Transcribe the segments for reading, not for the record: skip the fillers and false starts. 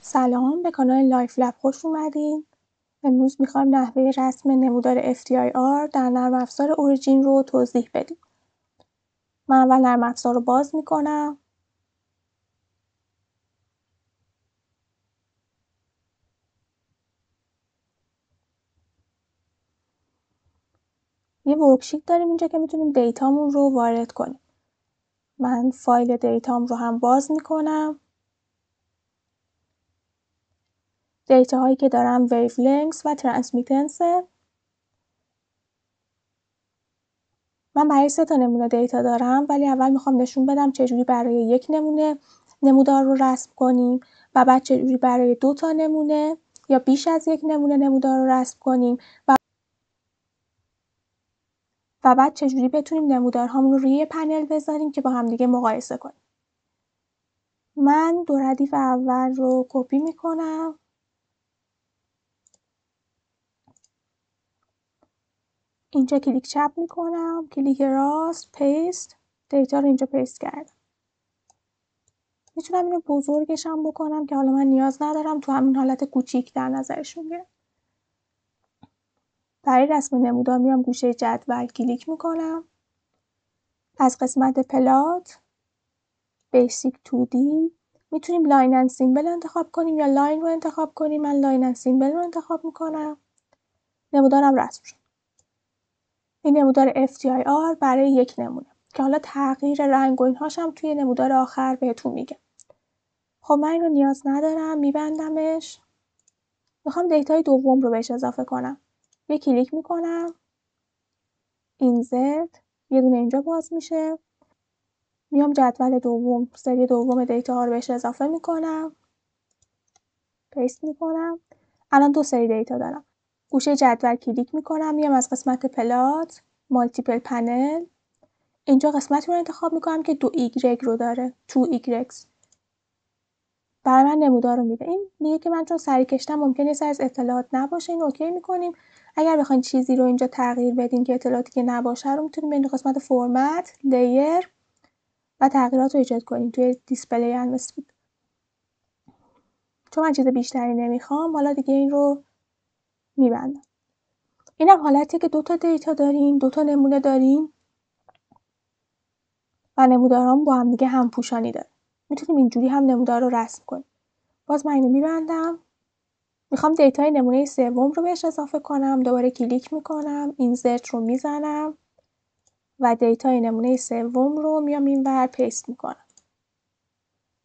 سلام، به کانال لایف لب خوش اومدین. امروز میخوایم نحوه رسم نمودار FTIR در نرم افزار اوریجین رو توضیح بدیم. من اول نرم افزار رو باز میکنم. یه ورکشیت داریم اینجا که میتونیم دیتامون رو وارد کنیم. من فایل دیتام رو هم باز میکنم. دیتاهایی که دارم ویولنگث و ترانسمیتنس. من برای 3 تا نمونه دیتا دارم، ولی اول میخوام نشون بدم چجوری برای یک نمونه نمودار رو رسم کنیم و بعد چجوری برای 2 تا نمونه یا بیش از یک نمونه نمودار رو رسم کنیم و بعد چجوری بتونیم نمودارهامون رو روی پنل بذاریم که با هم دیگه مقایسه کنیم. من 2 ردیف اول رو کپی میکنم. اینجا کلیک چپ میکنم، کلیک راست، پیست، دیتا رو اینجا پیست کردم. میتونم اینو بزرگش هم بکنم که حالا من نیاز ندارم تو همین حالت کوچیک در نظرشون بیارم. برای رسم نمودار میام گوشه جدول کلیک میکنم. از قسمت پلات بیسیک 2D میتونیم لاین اند سیمبل انتخاب کنیم یا لاین رو انتخاب کنیم. من لاین اند سیمبل رو انتخاب میکنم. نمودارم رسم شد. این نمودار FTIR برای یک نمونه که حالا تغییر رنگ و اینهاش هم توی نمودار آخر بهتون میگم. خب من اینو نیاز ندارم، میبندمش. میخوام دیتای دوم رو بهش اضافه کنم. یه کلیک میکنم، اینسرت، یه دونه اینجا باز میشه. میام جدول دوم، سری دوم دیتا ها رو بهش اضافه میکنم، پیست میکنم. الان 2 سری دیتا دارم. گوشه جدول کلیک میکنم، میام از قسمت پلات، مالتیپل پنل، اینجا قسمتی رو انتخاب میکنم که 2Y رو داره، 2Y. برای من نمودار رو میده. این میگه که من چون سری کشتم ممکنه یه سری از اطلاعات نباشه، این اوکی میکنیم. اگر بخواین چیزی رو اینجا تغییر بدین که اطلاعاتی که نباشه رو میتونیم برین قسمت فرمت، لیر و تغییرات رو ایجاد کنیم توی دیسپلی انوستید. چون من چیز بیشتری نمیخوام، حالا دیگه این رو میبندم. اینم حالتی که 2 تا دیتا داریم، 2 تا نمونه داریم و نمودارام با هم دیگه همپوشانی داره. میتونیم اینجوری هم نمودار رو رسم کنیم. باز من اینو میبندم. میخوام دیتای نمونه سوم رو بهش اضافه کنم. دوباره کلیک میکنم، اینسرت رو میزنم و دیتای نمونه سوم رو میام اینور پیست میکنم.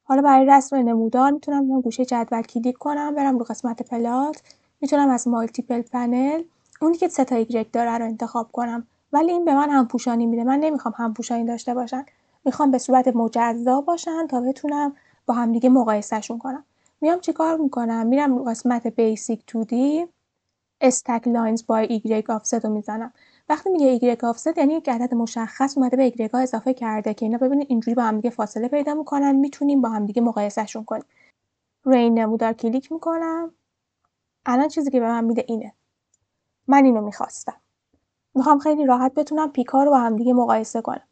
حالا برای رسم نمودار میتونم بیام گوشه جدول کلیک کنم، برم رو قسمت پلات، میتونم از مالتیپل پنل اونی که 3 تا ایگرگ داره رو انتخاب کنم. ولی این به من همپوشانی میده. من نمیخوام همپوشانی داشته باشن. میخوام به صورت مجزا باشن تا بتونم با هم دیگه مقایسهشون کنم. میام چیکار میکنم؟ میرم رو قسمت بیسیک 2D استک لاینز بای ایگرگ آفست رو میزنم. وقتی میگه ایگرگ آفست یعنی یک عدد مشخص اومده به ایگرگ ها اضافه کرده که اینا ببینید اینجوری با هم دیگه فاصله پیدا میکنن، میتونیم با هم دیگه مقایسهشون کنیم. روی این نمودار کلیک میکنم. الان چیزی که به من میده اینه. من اینو میخواستم. میخوام خیلی راحت بتونم پیکا رو با هم دیگه مقایسه کنم.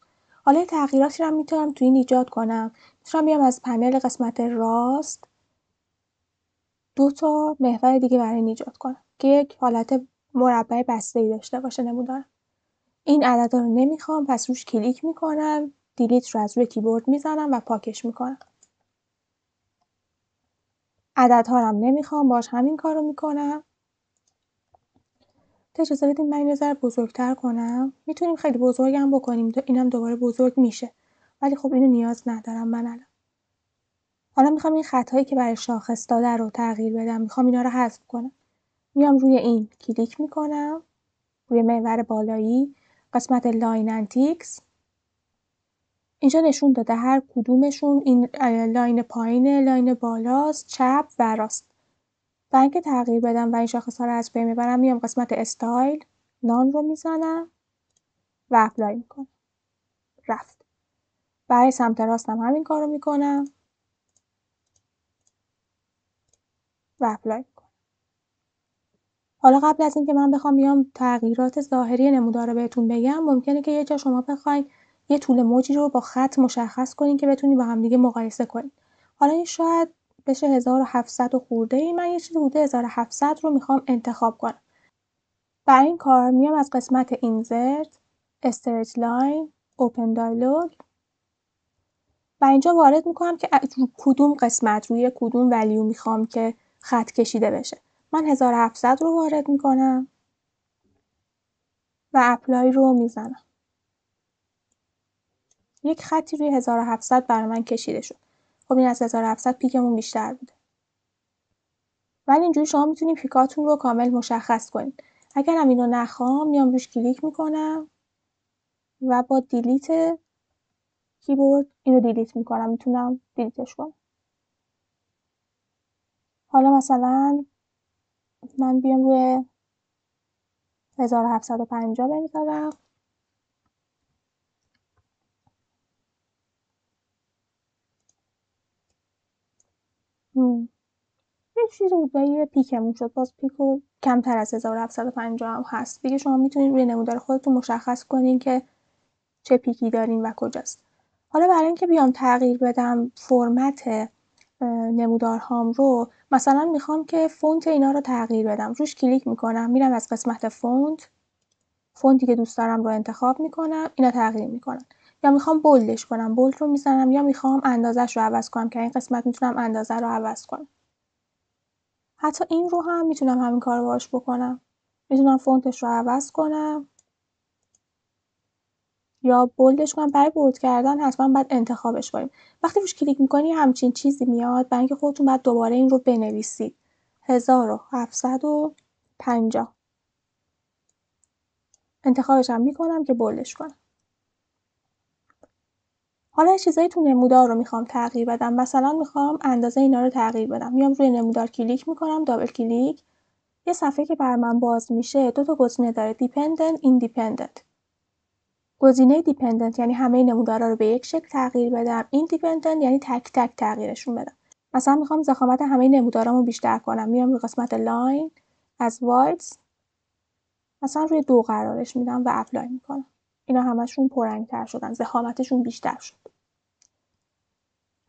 حالا تغییراتی رو میتونم تو این ایجاد کنم. میتونم بیام از پنل قسمت راست 2 تا محور دیگه برای این ایجاد کنم که یک حالت مربع بسته‌ای داشته باشه نمودار. این عددا رو نمیخوام، پس روش کلیک میکنم، دیلیت رو از روی کیبورد میزنم و پاکش میکنم. عددها رو هم نمیخوام، باش همین کارو میکنم. اجازه بدین من این ذره بزرگتر کنم. میتونیم خیلی بزرگم بکنیم، اینم دوباره بزرگ میشه. ولی خب اینو نیاز ندارم من الان. حالا میخوام این خطایی که برای شاخص داده رو تغییر بدم، میخوام اینا رو حذف کنم. میام روی این کلیک میکنم، روی محور بالایی قسمت لاین انتیکس. اینجا نشون داده هر کدومشون این لاین پایینه، لاین بالاست، چپ و راست. برای اینکه تغییر بدم و این شاخص ها رو از بین ببرم میام قسمت استایل، نان رو میزنم و اپلای میکنم. رفت. برای سمت راستم همین کارو میکنم و اپلای میکنم. حالا قبل از اینکه من بخوام بیام تغییرات ظاهری نمودار رو بهتون بگم، ممکنه که یه جا شما بخواید یه طول موجی رو با خط مشخص کنین که بتونین با هم دیگه مقایسه کنین. حالا این شاید بشه 1700 و خورده ای. من یه چیزی حدود 1700 رو میخوام انتخاب کنم. برای این کار میام از قسمت Insert Straight Line Open Dialog و اینجا وارد میکنم که کدوم قسمت روی کدوم ولیو میخوام که خط کشیده بشه. من 1700 رو وارد میکنم و اپلای رو میزنم. یک خطی روی 1700 برای من کشیده شد. خب این از 1700 پیکمون بیشتر بوده. ولی اینجوری شما میتونید پیکاتون رو کامل مشخص کنید. اگرم اینو نخوام میام روش کلیک میکنم و با دیلیت کیبورد اینو دیلیت میکنم. میتونم دیلیتش کنم. حالا مثلا من بیام روی 1750 بذارم. یه چیزی حدودای پیکمون شد. باز پیکو کمتر از 1750 هم هست. دیگه شما میتونید روی نمودار خودتون مشخص کنین که چه پیکی دارین و کجاست. حالا برای اینکه بیام تغییر بدم فرمت نمودارهام رو، مثلا میخوام که فونت اینا رو تغییر بدم. روش کلیک میکنم، میرم از قسمت فونتی که دوست دارم رو انتخاب میکنم، اینا تغییر میکنن. یا میخوام بولدش کنم، بولد رو میزنم. یا میخوام اندازش رو عوض کنم که این قسمت میتونم اندازه رو عوض کنم. حتی این رو هم میتونم همین کار رو باهاش بکنم. میتونم فونتش رو عوض کنم یا بولدش کنم. برای بولد کردن حتما باید انتخابش کنیم. وقتی روش کلیک میکنی همچین چیزی میاد. برای اینکه خودتون باید دوباره این رو بنویسید. 1750 انتخابش هم میکنم که بولدش کنم. حالا چیزایی تو نمودار رو میخوام تغییر بدم. مثلا میخوام اندازه اینا رو تغییر بدم. میام روی نمودار کلیک میکنم، دابل کلیک. یه صفحه که بر من باز میشه دو تا گزینه داره، دیپندنت، ایندیپندنت. گزینه دیپندنت یعنی همه نمودارا رو به یک شکل تغییر بدم. ایندیپندنت یعنی تک تک تغییرشون بدم. مثلا میخوام ضخامت همه نمودارامو بیشتر کنم. میام روی قسمت لاین از وایدز مثلا روی 2 قرارش میدم و اپلای میکنم. اینا همشون پررنگ‌تر شدن، ضخامتشون بیشتر شد.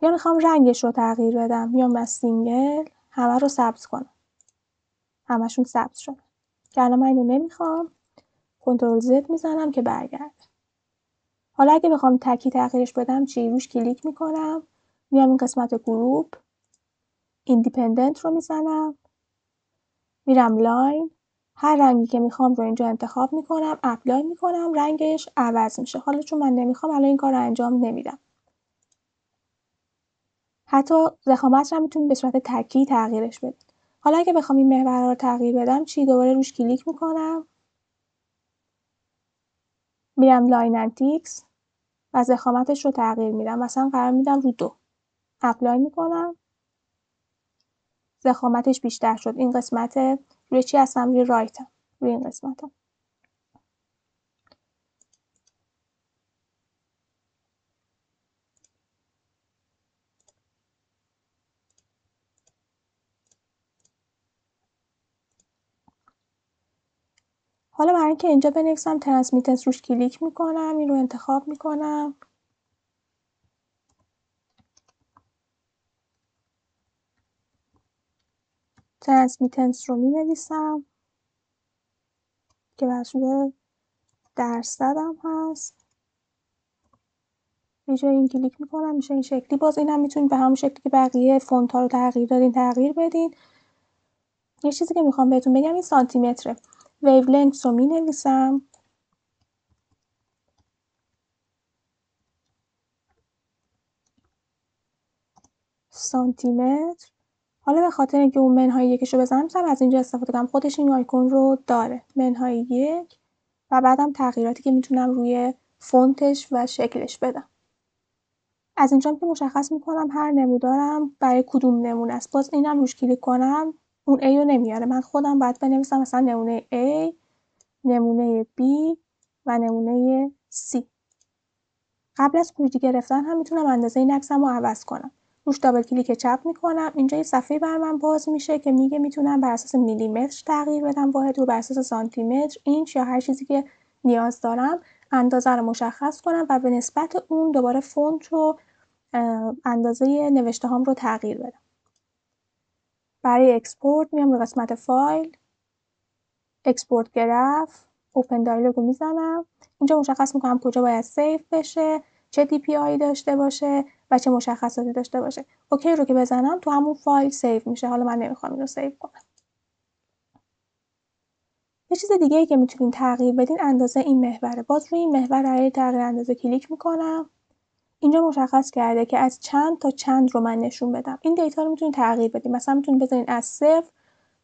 یا میخوام رنگش رو تغییر بدم. میام از سینگل همه رو سبز کنم. همشون سبز شدن. که الان من اینو نمیخوام. کنترل زد میزنم که برگرده. حالا اگه بخوام تکی تغییرش بدم چی؟ روش کلیک میکنم. میام این قسمت گروپ ایندیپندنت رو میزنم. میرم لاین. هر رنگی که میخوام رو اینجا انتخاب میکنم. اپلای میکنم. رنگش عوض میشه. حالا چون من نمیخوام الان این کار رو انجام نمیدم. حتی ضخامت رو میتونید به صورت تکی تغییرش بدید. حالا اگه بخوام این محور رو تغییر بدم چی؟ دوباره روش کلیک میکنم. میرم لاین انتیکس و ضخامتش رو تغییر میدم. مثلا قرار میدم رو 2. اپلای میکنم. ضخامتش بیشتر شد. این قسمت روی چی هستم؟ روی رایتم. روی این قسمتم. حالا برای اینکه اینجا بنویسم ترانسمیتنس روش کلیک میکنم. این رو انتخاب میکنم. ترانسمیتنس رو مینویسم که بر صورت درصدم هست. یه جای این کلیک میکنم میشه این شکلی. باز این هم میتونید به همون شکلی که بقیه فونت ها رو تغییر دادین تغییر بدین. یه چیزی که میخوام بهتون بگم این سانتی متره. ویولنگث رو مینویسم. سانتی متر. حالا به خاطر اینکه اون منهای یکش رو بزنم میتونم از اینجا استفاده کنم. خودش این آیکون رو داره. منهای 1 و بعدم تغییراتی که میتونم روی فونتش و شکلش بدم. از اینجا که مشخص میکنم هر نمودارم برای کدوم نمونه است. باز اینم روش کلیک کنم اون A رو نمیاره. من خودم باید بنویسم مثلا نمونه A، نمونه B و نمونه C. قبل از خروجی گرفتن هم میتونم اندازه این عکسم رو عوض کنم. روش دابل کلیک چپ میکنم. اینجا یه صفحه بر من باز میشه که میگه میتونم بر اساس میلیمتر تغییر بدم واحد رو، بر اساس سانتی متر، اینچ یا هر چیزی که نیاز دارم اندازه رو مشخص کنم و به نسبت اون دوباره فونت رو اندازه نوشته هام رو تغییر بدم. برای اکسپورت میام روی قسمت فایل، اکسپورت گراف، اوپن دایلوگ رو میزنم. اینجا مشخص میکنم کجا باید سیو بشه، چه DPI داشته باشه و چه مشخصاتی داشته باشه. اوکی رو که بزنم تو همون فایل سیو میشه. حالا من نمیخوام اینو سیو کنم. یه چیز دیگه ای که میتونین تغییر بدین اندازه این محوره. باز روی این محور برای تغییر اندازه کلیک میکنم. اینجا مشخص کرده که از چند تا چند رو من نشون بدم. این دیتا رو میتونین تغییر بدین. مثلا میتونین بذارین از 0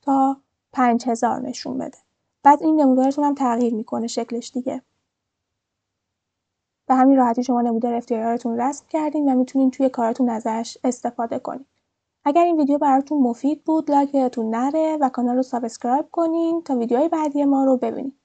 تا 5000 نشون بده. بعد این نمودارتون هم تغییر میکنه شکلش دیگه. به همین راحتی شما نمودار FTIR رو رسم کردین و میتونین توی کارتون ازش استفاده کنین. اگر این ویدیو براتون مفید بود لایک یادتون نره و کانال رو سابسکرایب کنین تا ویدیوهای بعدی ما رو ببینید.